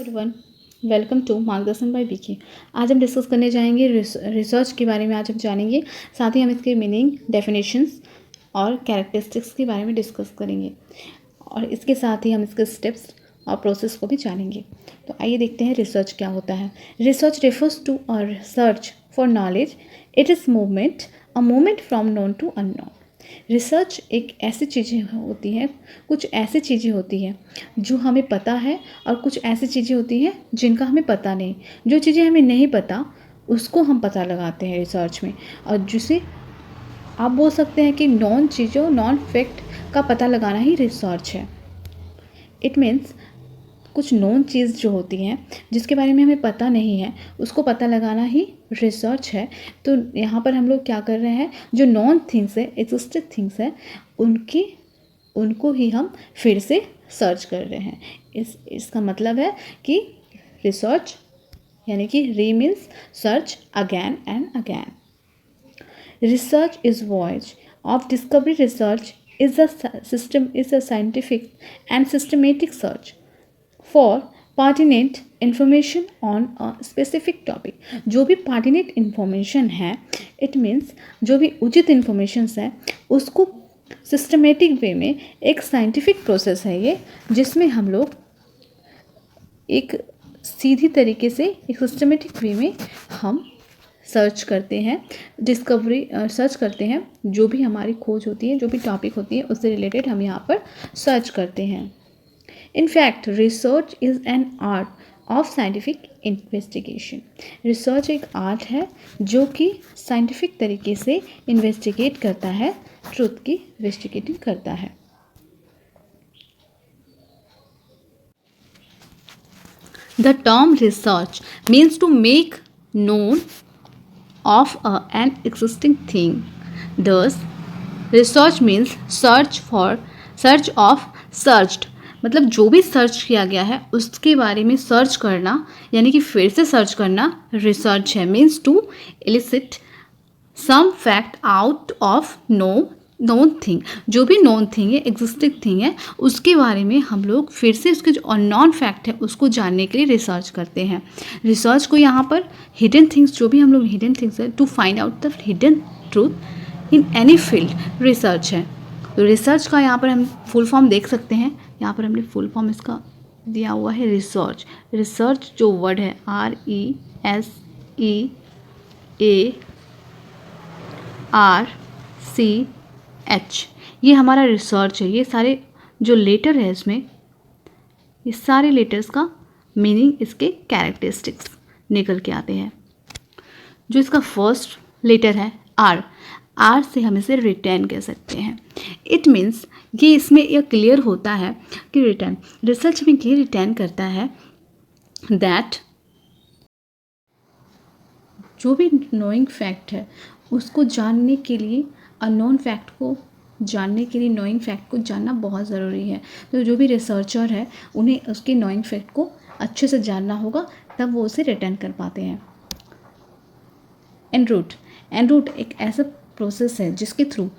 Everyone, welcome to मार्गदर्शन bye Vicky. आज हम डिस्कस करने जाएंगे रिसर्च के बारे में। आज हम जानेंगे, साथ ही हम इसके मीनिंग, डेफिनेशंस और कैरेक्टरिस्टिक्स के बारे में डिस्कस करेंगे और इसके साथ ही हम इसके स्टेप्स और प्रोसेस को भी जानेंगे। तो आइए देखते हैं रिसर्च क्या होता है। Research refers to a search for knowledge. It is movement, a movement from known to unknown. Research एक ऐसी चीज़ें होती हैं, कुछ ऐसी चीज़ें होती हैं जो हमें पता है और कुछ ऐसी चीज़ें होती हैं जिनका हमें पता नहीं। जो चीज़ें हमें नहीं पता उसको हम पता लगाते हैं रिसर्च में, और जिसे आप बोल सकते हैं कि नॉन चीज़ों, नॉन फैक्ट का पता लगाना ही रिसर्च है। इट मीन्स कुछ नॉन चीज़ जो होती हैं जिसके बारे में हमें पता नहीं है उसको पता लगाना ही रिसर्च है। तो यहाँ पर हम लोग क्या कर रहे हैं, जो नॉन थिंग्स है, एग्जिस्टेड थिंग्स है, उनको ही हम फिर से सर्च कर रहे हैं। इसका मतलब है कि रिसर्च यानी कि री means search again and again. Research is voyage of discovery. Research is a scientific and systematic search for pertinent information on a specific topic. जो भी pertinent information है, it means जो भी उचित informations है उसको systematic way में, एक scientific process है ये, जिसमें हम लोग एक सीधी तरीके से एक सिस्टमेटिक वे में हम सर्च करते हैं, सर्च करते हैं। जो भी हमारी खोज होती है, जो भी टॉपिक होती है, उससे रिलेटेड हम यहाँ पर सर्च करते हैं। In fact research is an art of scientific investigation. Research एक आर्ट है जो कि साइंटिफिक तरीके से इन्वेस्टिगेट करता है, ट्रुथ की इन्वेस्टिगेटिंग करता है। The term research means to make known of an existing thing. Thus, research means search of searched, मतलब जो भी सर्च किया गया है उसके बारे में सर्च करना, यानी कि फिर से सर्च करना रिसर्च है। Means to elicit some fact out of known thing. जो भी नोन थिंग है, एग्जिस्टिंग थिंग है, उसके बारे में हम लोग फिर से उसके जो नॉन फैक्ट है उसको जानने के लिए रिसर्च करते हैं। रिसर्च को यहाँ पर हिडन थिंग्स, जो भी हम लोग हिडन थिंग्स है, to find out the hidden truth in any field research है। तो रिसर्च का यहाँ पर हम फुल फॉर्म देख सकते हैं। यहाँ पर हमने फुल फॉर्म इसका दिया हुआ है रिसर्च। रिसर्च जो वर्ड है RESEARCH, ये हमारा रिसर्च है। ये सारे जो लेटर है इसमें, ये सारे लेटर्स का मीनिंग, इसके कैरेक्टरिस्टिक्स निकल के आते हैं। जो इसका फर्स्ट लेटर है आर से हम इसे रिटर्न कह सकते हैं। इट मीन्स ये इसमें यह क्लियर होता है कि रिटर्न, रिसर्च में ये रिटर्न करता है दैट जो भी नोइंग फैक्ट है उसको जानने के लिए, अननोन फैक्ट को जानने के लिए नोइंग फैक्ट को जानना बहुत ज़रूरी है। तो जो भी रिसर्चर है उन्हें उसके नोइंग फैक्ट को अच्छे से जानना होगा, तब वो उसे रिटर्न कर पाते हैं। एनरूट एक ऐसा प्रोसेस है जिसके थ्रू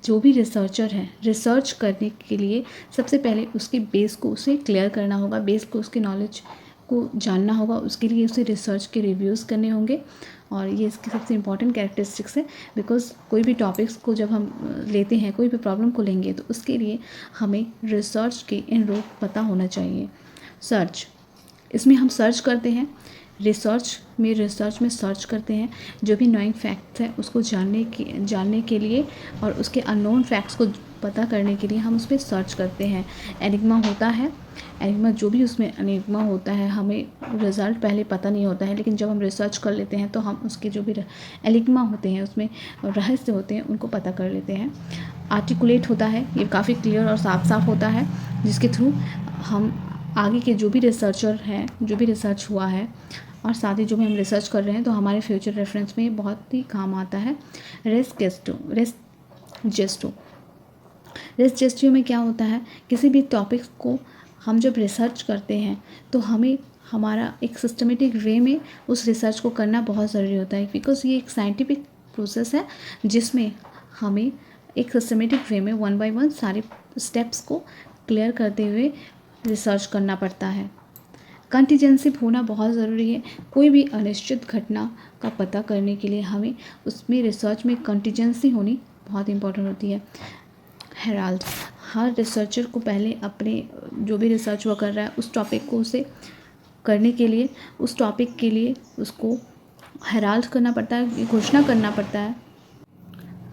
जो भी रिसर्चर है रिसर्च करने के लिए सबसे पहले उसके बेस को उसे क्लियर करना होगा, बेस को, उसके नॉलेज को जानना होगा। उसके लिए उसे रिसर्च के रिव्यूज़ करने होंगे, और ये इसकी सबसे इम्पॉर्टेंट कैरेक्टरिस्टिक्स है। बिकॉज कोई भी टॉपिक्स को जब हम लेते हैं, कोई भी प्रॉब्लम को लेंगे, तो उसके लिए हमें रिसर्च के इन रूट पता होना चाहिए। सर्च, इसमें हम सर्च करते हैं, रिसर्च में सर्च करते हैं जो भी नोइंग फैक्ट्स है उसको जानने के लिए, और उसके अननोन फैक्ट्स को पता करने के लिए हम उस पर सर्च करते हैं। एनिग्मा होता है, एनिग्मा जो भी उसमें एनिग्मा होता है, हमें रिज़ल्ट पहले पता नहीं होता है, लेकिन जब हम रिसर्च कर लेते हैं तो हम उसके जो भी एनिग्मा होते हैं, उसमें रहस्य होते हैं, उनको पता कर लेते हैं। आर्टिकुलेट होता है, ये काफ़ी क्लियर और साफ होता है, जिसके थ्रू हम आगे के जो भी रिसर्चर हैं, जो भी रिसर्च हुआ है, और साथ ही जो भी हम रिसर्च कर रहे हैं, तो हमारे फ्यूचर रेफरेंस में बहुत ही काम आता है। रेस्ट जेस्टो में क्या होता है, किसी भी टॉपिक को हम जब रिसर्च करते हैं तो हमें हमारा एक सिस्टमेटिक वे में उस रिसर्च को करना बहुत ज़रूरी होता है। बिकॉज ये एक साइंटिफिक प्रोसेस है जिसमें हमें एक सिस्टमेटिक वे में 1 by 1 सारे स्टेप्स को क्लियर करते हुए रिसर्च करना पड़ता है। कंटीजेंसी होना बहुत ज़रूरी है। कोई भी अनिश्चित घटना का पता करने के लिए हमें उसमें रिसर्च में कंटीजेंसी होनी बहुत इम्पोर्टेंट होती है। हेराल्ड, हर रिसर्चर को पहले अपने जो भी रिसर्च वो कर रहा है उस टॉपिक को उसे करने के लिए, उस टॉपिक के लिए उसको हेराल्ड करना पड़ता है, घोषणा करना पड़ता है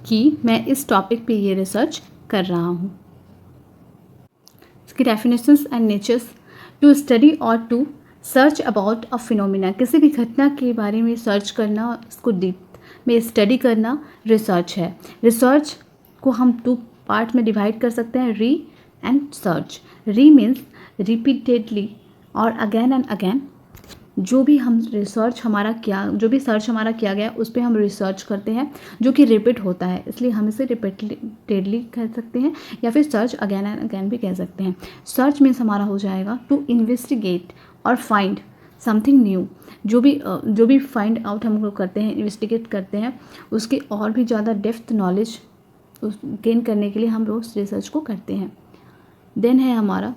कि मैं इस टॉपिक पे ये रिसर्च कर रहा हूँ। इसकी definitions and natures: to study और to search about a phenomena, किसी भी घटना के बारे में सर्च करना, उसको डीप में स्टडी करना रिसर्च है। रिसर्च को हम 2 पार्ट में डिवाइड कर सकते हैं, री एंड सर्च। री मीन्स रिपीटेडली और अगेन एंड अगेन। जो भी सर्च हमारा किया गया उस पर हम रिसर्च करते हैं जो कि रिपीट होता है, इसलिए हम इसे रिपीटेडली कह सकते हैं या फिर सर्च अगेन एंड अगेन भी कह सकते हैं। सर्च मीन्स हमारा हो जाएगा टू इन्वेस्टिगेट और फाइंड समथिंग न्यू। जो भी फाइंड आउट हम लोग करते हैं, इन्वेस्टिगेट करते हैं, उसके और भी ज़्यादा डेप्थ नॉलेज गेन करने के लिए हम रोज़ रिसर्च को करते हैं। देन है हमारा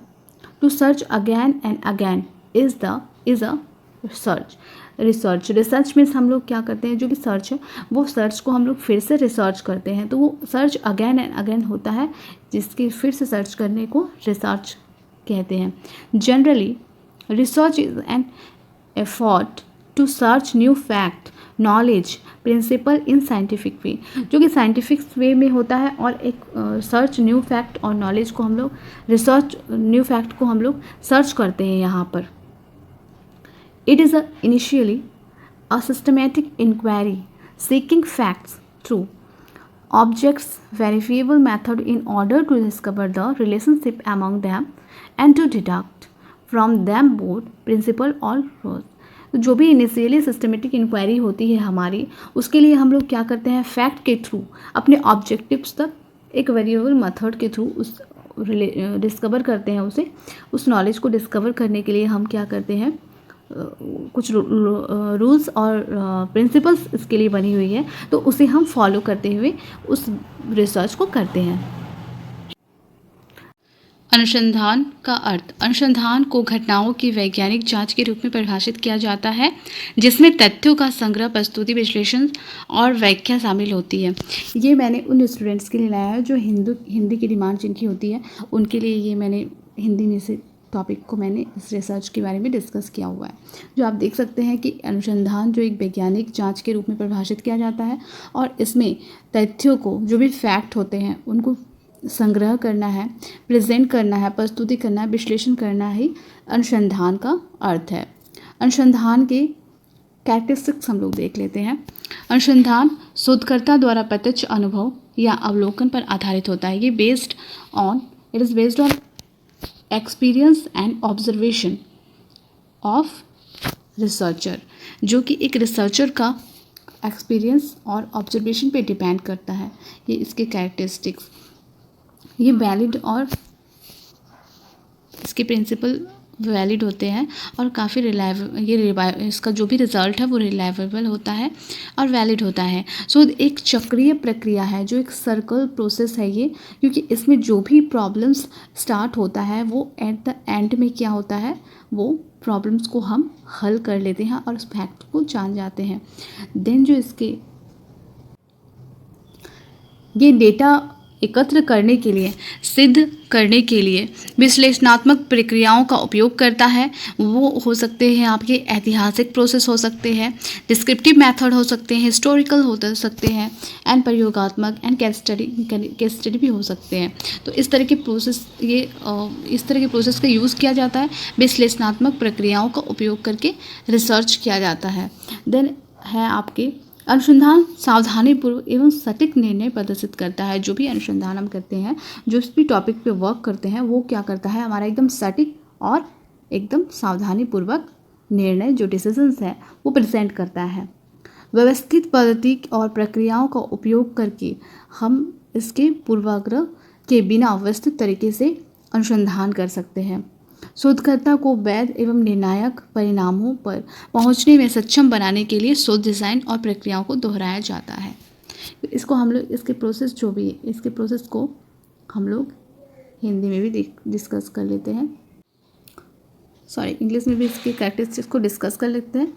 to search again and again is a research means हम लोग क्या करते हैं, जो भी सर्च है वो सर्च को हम लोग फिर से रिसर्च करते हैं, तो वो सर्च अगेन एंड अगेन होता है, जिसके फिर से सर्च करने को रिसर्च कहते हैं। Generally research is an effort to search new fact, knowledge, principle in scientific way, जो कि साइंटिफिक वे में होता है, और एक सर्च न्यू फैक्ट और नॉलेज को हम लोग न्यू फैक्ट को हम लोग सर्च करते हैं यहाँ पर। It is initially a systematic inquiry seeking facts through objects verifiable method in order to discover the relationship among them and to deduct from them both principle or rules। जो भी initially systematic inquiry होती है हमारी, उसके लिए हम लोग क्या करते हैं, फैक्ट के थ्रू अपने ऑब्जेक्टिव्स तक एक वेरिएबल मेथड के थ्रू उस डिस्कवर करते हैं उस नॉलेज को डिस्कवर करने के लिए हम क्या करते हैं, कुछ रूल्स और प्रिंसिपल्स इसके लिए बनी हुई है, तो उसे हम फॉलो करते हुए उस रिसर्च को करते हैं। अनुसंधान का अर्थ: अनुसंधान को घटनाओं की वैज्ञानिक जांच के रूप में परिभाषित किया जाता है, जिसमें तथ्यों का संग्रह, प्रस्तुति, विश्लेषण और व्याख्या शामिल होती है। ये मैंने उन स्टूडेंट्स के लिए लाया है जो हिंदी की डिमांड जिनकी होती है, उनके लिए ये मैंने हिंदी में से टॉपिक को मैंने इस रिसर्च के बारे में डिस्कस किया हुआ है। जो आप देख सकते हैं कि अनुसंधान जो एक वैज्ञानिक जांच के रूप में परिभाषित किया जाता है, और इसमें तथ्यों को, जो भी फैक्ट होते हैं उनको संग्रह करना है, प्रेजेंट करना है, प्रस्तुति करना है, विश्लेषण करना ही अनुसंधान का अर्थ है। अनुसंधान के कैरेक्टरिस्टिक्स हम लोग देख लेते हैं। अनुसंधान शोधकर्ता द्वारा प्रत्यक्ष अनुभव या अवलोकन पर आधारित होता है। ये it is based on experience and observation of researcher, जो कि एक रिसर्चर का एक्सपीरियंस और ऑब्जर्वेशन पे डिपेंड करता है। ये इसके कैरेक्टरिस्टिक्स, ये वैलिड और इसके प्रिंसिपल वैलिड होते हैं और काफ़ी रिलायबल, इसका जो भी रिज़ल्ट है वो रिलायबल होता है और वैलिड होता है। सो एक चक्रीय प्रक्रिया है, जो एक सर्कल प्रोसेस है ये, क्योंकि इसमें जो भी प्रॉब्लम्स स्टार्ट होता है वो एट द एंड में क्या होता है, वो प्रॉब्लम्स को हम हल कर लेते हैं और उस फैक्ट को जान जाते हैं। देन जो इसके ये डेटा एकत्र करने के लिए, सिद्ध करने के लिए विश्लेषणात्मक प्रक्रियाओं का उपयोग करता है। वो हो सकते हैं आपके ऐतिहासिक प्रोसेस हो सकते हैं, डिस्क्रिप्टिव मेथड हो सकते हैं, हिस्टोरिकल हो सकते हैं, एंड प्रयोगात्मक एंड केस स्टडी भी हो सकते हैं। तो इस तरह के प्रोसेस का यूज़ किया जाता है, विश्लेषणात्मक प्रक्रियाओं का उपयोग करके रिसर्च किया जाता है। देन है आपके अनुसंधान सावधानीपूर्वक एवं सटीक निर्णय प्रदर्शित करता है। जो भी अनुसंधान हम करते हैं, जो भी टॉपिक पे वर्क करते हैं, वो क्या करता है, हमारा एकदम सटीक और एकदम सावधानीपूर्वक निर्णय, जो डिसीजंस है वो प्रेजेंट करता है। व्यवस्थित पद्धति और प्रक्रियाओं का उपयोग करके हम इसके पूर्वाग्रह के बिना व्यवस्थित तरीके से अनुसंधान कर सकते हैं। शोधकर्ता को वैध एवं निर्णायक परिणामों पर पहुंचने में सक्षम बनाने के लिए शोध डिज़ाइन और प्रक्रियाओं को दोहराया जाता है। इसको हम लोग इसके प्रोसेस को हम लोग हिंदी में भी डिस्कस कर लेते हैं। इंग्लिश में भी इसके कैरेक्टरिस्टिक्स को डिस्कस कर लेते हैं।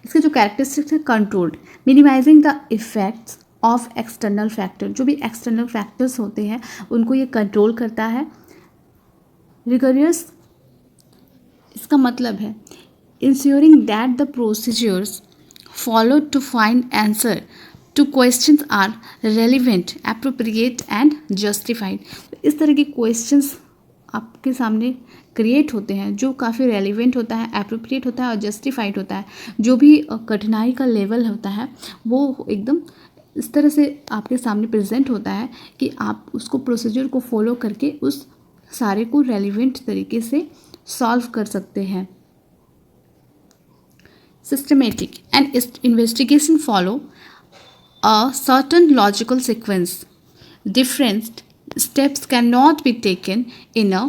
इसके जो कैरेक्टरिस्टिक्स है, controlled, minimizing the effects of external factor, जो भी एक्सटर्नल फैक्टर्स होते हैं उनको ये कंट्रोल करता है। रिगोरियस, इसका मतलब है ensuring that the procedures followed to find answer to questions are relevant, appropriate and justified. इस तरह के क्वेश्चंस आपके सामने क्रिएट होते हैं जो काफ़ी रेलिवेंट होता है, एप्रोप्रिएट होता है और जस्टिफाइड होता है। जो भी कठिनाई का लेवल होता है वो एकदम इस तरह से आपके सामने प्रेजेंट होता है कि आप उसको प्रोसीजर को फॉलो करके उस सारे को रेलिवेंट तरीके से सॉल्व कर सकते हैं। Systematic and investigation follow a certain logical sequence. Different steps cannot be taken in a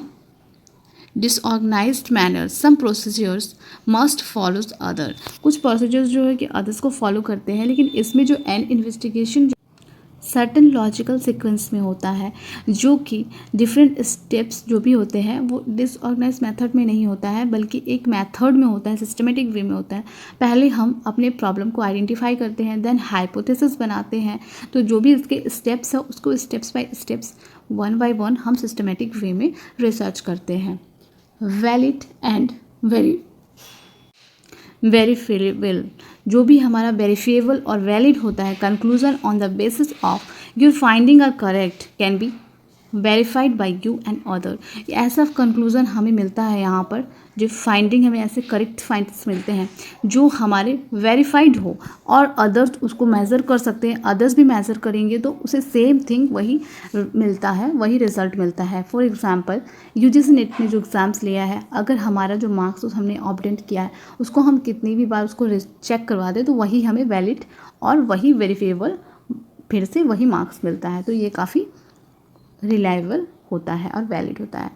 disorganized manner. Some procedures must follow other. कुछ procedures जो है कि others को follow करते हैं, लेकिन इसमें जो an investigation certain logical sequence में होता है, जो कि डिफरेंट स्टेप्स जो भी होते हैं वो डिसऑर्गेनाइज मेथड में नहीं होता है बल्कि एक मेथड में होता है, सिस्टमेटिक वे में होता है। पहले हम अपने प्रॉब्लम को आइडेंटिफाई करते हैं, देन हाइपोथेसिस बनाते हैं। तो जो भी इसके स्टेप्स है उसको steps by steps, one by one हम सिस्टमेटिक वे में रिसर्च करते हैं। वैलिड एंड वेरीफिएबल, जो भी हमारा वेरीफिएबल और वैलिड होता है, conclusion on the basis of your finding are correct can be verified by you and other. ऐसा कंक्लूजन हमें मिलता है यहाँ पर, जो फाइंडिंग हमें ऐसे करेक्ट फाइंड्स मिलते हैं जो हमारे वेरीफाइड हो और अदर्स उसको मेज़र कर सकते हैं, अदर्स भी मेज़र करेंगे तो उसे सेम थिंग वही मिलता है, वही रिजल्ट मिलता है। फॉर एग्जांपल यूजीसी नेट ने जो एग्ज़ाम्स लिया है, अगर हमारा जो मार्क्स हमने ऑब्टेन किया है उसको हम कितनी भी बार उसको चेक करवा दें तो वही हमें वैलिड और वही वेरीफिएबल फिर से वही मार्क्स मिलता है। तो ये काफ़ी रिलायबल होता है और वैलिड होता है।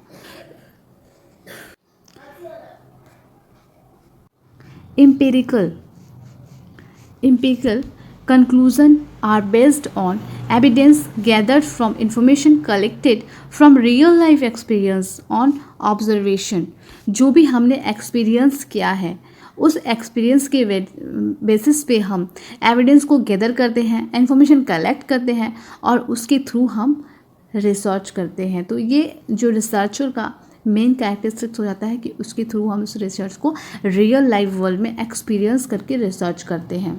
Empirical conclusions are based on evidence gathered from information collected from real life experience on observation। जो भी हमने एक्सपीरियंस किया है उस एक्सपीरियंस के बेसिस पे हम एविडेंस को गैदर करते हैं, इन्फॉर्मेशन कलेक्ट करते हैं और उसके थ्रू हम रिसर्च करते हैं। तो ये जो रिसर्चर का मेन कैरेक्टरिस्टिक्स हो जाता है कि उसके थ्रू हम उस रिसर्च को रियल लाइफ वर्ल्ड में एक्सपीरियंस करके रिसर्च करते हैं।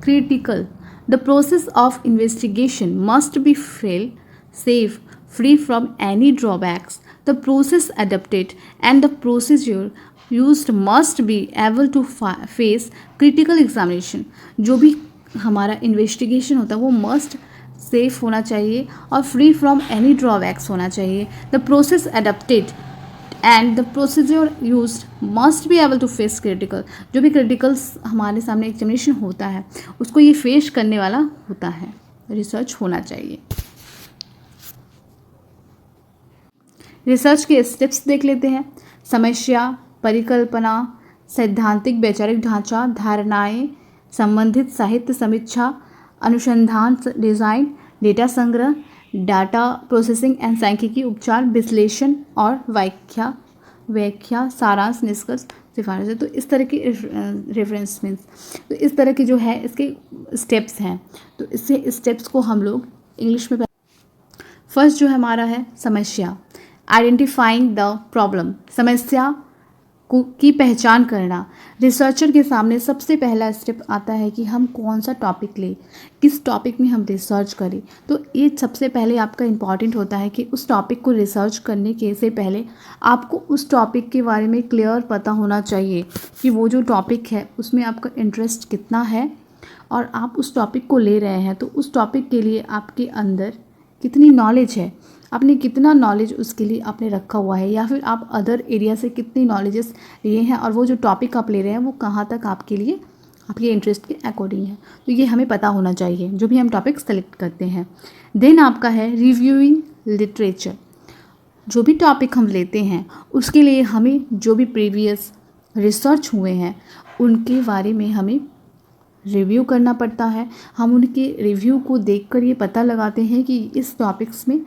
Critical, the process of investigation must be fail safe free from any drawbacks, the process adapted and the procedure used must be able to face critical examination. जो भी हमारा investigation होता है वो मस्ट सेफ होना चाहिए और फ्री फ्रॉम एनी ड्रॉबैक्स होना चाहिए। The process adapted and the procedure used must be able to face critical. जो भी क्रिटिकल्स हमारे सामने एग्जामिनेशन होता है उसको ये फेस करने वाला होता है, रिसर्च होना चाहिए। रिसर्च के स्टेप्स देख लेते हैं। समस्या, परिकल्पना, सैद्धांतिक वैचारिक ढांचा, धारणाएं, संबंधित साहित्य समीक्षा, अनुसंधान डिज़ाइन, डेटा संग्रह, डाटा प्रोसेसिंग एंड सांख्यिकी उपचार, विश्लेषण और व्याख्या, सारांश, निष्कर्ष, सिफारिशें। तो इस तरह की रेफरेंस मीन्स तो इस तरह की जो है इसके स्टेप्स हैं। तो इससे स्टेप्स को हम लोग इंग्लिश में फर्स्ट जो हमारा है समस्या, आइडेंटिफाइंग द प्रॉब्लम, समस्या की पहचान करना। रिसर्चर के सामने सबसे पहला स्टेप आता है कि हम कौन सा टॉपिक लें, किस टॉपिक में हम रिसर्च करें। तो ये सबसे पहले आपका इम्पॉर्टेंट होता है कि उस टॉपिक को रिसर्च करने के से पहले आपको उस टॉपिक के बारे में क्लियर पता होना चाहिए कि वो जो टॉपिक है उसमें आपका इंटरेस्ट कितना है और आप उस टॉपिक को ले रहे हैं तो उस टॉपिक के लिए आपके अंदर कितनी नॉलेज है, आपने कितना नॉलेज उसके लिए आपने रखा हुआ है, या फिर आप अदर एरिया से कितनी नॉलेजेस लिए हैं और वो जो टॉपिक आप ले रहे हैं वो कहाँ तक आपके लिए आपके इंटरेस्ट के अकॉर्डिंग है। तो ये हमें पता होना चाहिए जो भी हम टॉपिक सेलेक्ट करते हैं। देन आपका है रिव्यूइंग लिटरेचर। जो भी टॉपिक हम लेते हैं उसके लिए हमें जो भी प्रीवियस रिसर्च हुए हैं उनके बारे में हमें रिव्यू करना पड़ता है। हम उनके रिव्यू को देखकर ये पता लगाते हैं कि इस टॉपिक्स में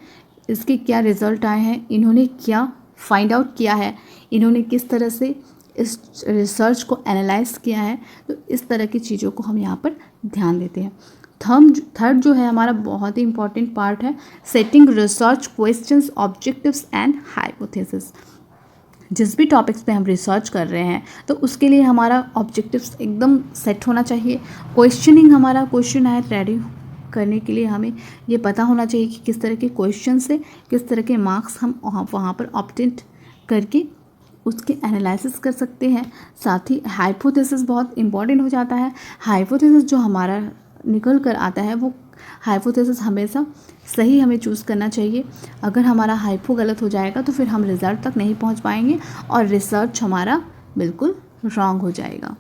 इसके क्या रिज़ल्ट आए हैं, इन्होंने क्या फाइंड आउट किया है, इन्होंने किस तरह से इस रिसर्च को एनालाइज किया है, तो इस तरह की चीज़ों को हम यहाँ पर ध्यान देते हैं। थर्ड जो है हमारा बहुत ही इंपॉर्टेंट पार्ट है, setting research questions, objectives and hypothesis. जिस भी टॉपिक्स पे हम रिसर्च कर रहे हैं तो उसके लिए हमारा ऑब्जेक्टिव्स एकदम सेट होना चाहिए। क्वेश्चनिंग, हमारा क्वेश्चन आए रेडी करने के लिए हमें ये पता होना चाहिए कि किस तरह के क्वेश्चन से किस तरह के मार्क्स हम वहाँ पर ऑब्टेन करके उसके एनालिसिस कर सकते हैं। साथ ही हाइपोथेसिस बहुत इंपॉर्टेंट हो जाता है। हाइपोथेसिस जो हमारा निकल कर आता है वो हाइपोथेसिस हमेशा सही हमें चूज़ करना चाहिए। अगर हमारा हाइपो गलत हो जाएगा तो फिर हम रिज़ल्ट तक नहीं पहुंच पाएंगे और रिसर्च हमारा बिल्कुल रॉन्ग हो जाएगा।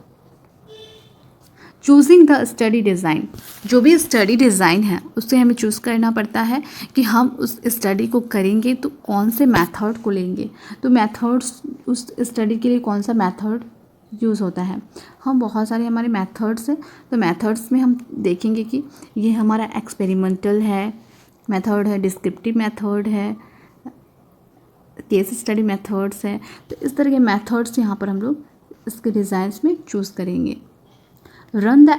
चूजिंग द स्टडी डिज़ाइन, जो भी स्टडी डिज़ाइन है उससे हमें चूज़ करना पड़ता है कि हम उस स्टडी को करेंगे तो कौन से मेथड को लेंगे। तो मेथड्स, उस स्टडी के लिए कौन सा मेथड यूज़ होता है, हम बहुत सारे हमारे मेथड्स हैं। तो मेथड्स में हम देखेंगे कि ये हमारा एक्सपेरिमेंटल है मेथड है, डिस्क्रिप्टिव मेथड है, केस स्टडी मेथड्स है। तो इस तरह के मेथड्स यहाँ पर हम लोग इसके डिज़ाइंस में चूज़ करेंगे। रन द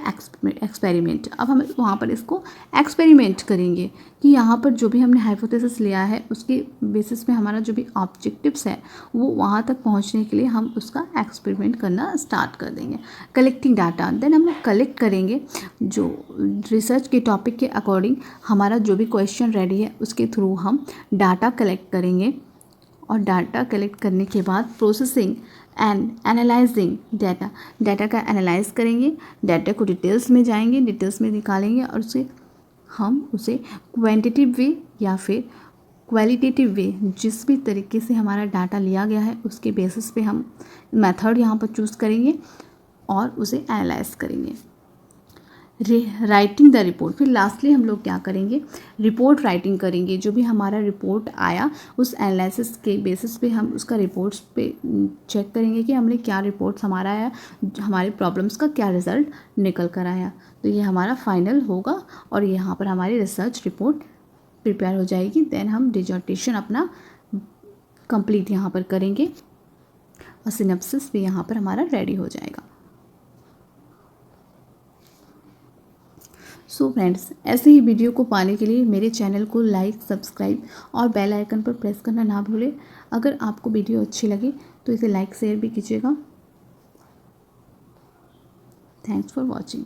एक्सपेरिमेंट, अब हम वहाँ पर इसको एक्सपेरिमेंट करेंगे कि यहाँ पर जो भी हमने हाइपोथेसिस लिया है उसके बेसिस पे हमारा जो भी ऑब्जेक्टिव्स है वो वहाँ तक पहुँचने के लिए हम उसका एक्सपेरिमेंट करना स्टार्ट कर देंगे। कलेक्टिंग डाटा, देन हम लोग कलेक्ट करेंगे जो रिसर्च के टॉपिक के अकॉर्डिंग हमारा जो भी क्वेश्चन रेडी है उसके थ्रू हम डाटा कलेक्ट करेंगे। और डाटा कलेक्ट करने के बाद प्रोसेसिंग एंड एनालाइजिंग डाटा का एनालाइज करेंगे, डाटा को डिटेल्स में जाएंगे, डिटेल्स में निकालेंगे और हम उसे क्वांटिटेटिव वे या फिर क्वालिटेटिव वे, जिस भी तरीके से हमारा डाटा लिया गया है उसके बेसिस पे हम मेथड यहाँ पर चूज़ करेंगे और उसे एनालाइज करेंगे। राइटिंग द रिपोर्ट, फिर लास्टली हम लोग क्या करेंगे, रिपोर्ट राइटिंग करेंगे। जो भी हमारा रिपोर्ट आया उस एनालिसिस के बेसिस पे हम उसका रिपोर्ट्स पे चेक करेंगे कि हमने क्या रिपोर्ट्स हमारा आया, हमारे प्रॉब्लम्स का क्या रिज़ल्ट निकल कर आया। तो ये हमारा फाइनल होगा और यहाँ पर हमारी रिसर्च रिपोर्ट प्रिपेयर हो जाएगी। देन हम डिसर्टेशन अपना कंप्लीट यहाँ पर करेंगे और सिनॉप्सिस भी यहाँ पर हमारा रेडी हो जाएगा। सो फ्रेंड्स, ऐसे ही वीडियो को पाने के लिए मेरे चैनल को लाइक, सब्सक्राइब और बेल आइकन पर प्रेस करना ना भूलें। अगर आपको वीडियो अच्छी लगे तो इसे लाइक शेयर भी कीजिएगा। Thanks for watching.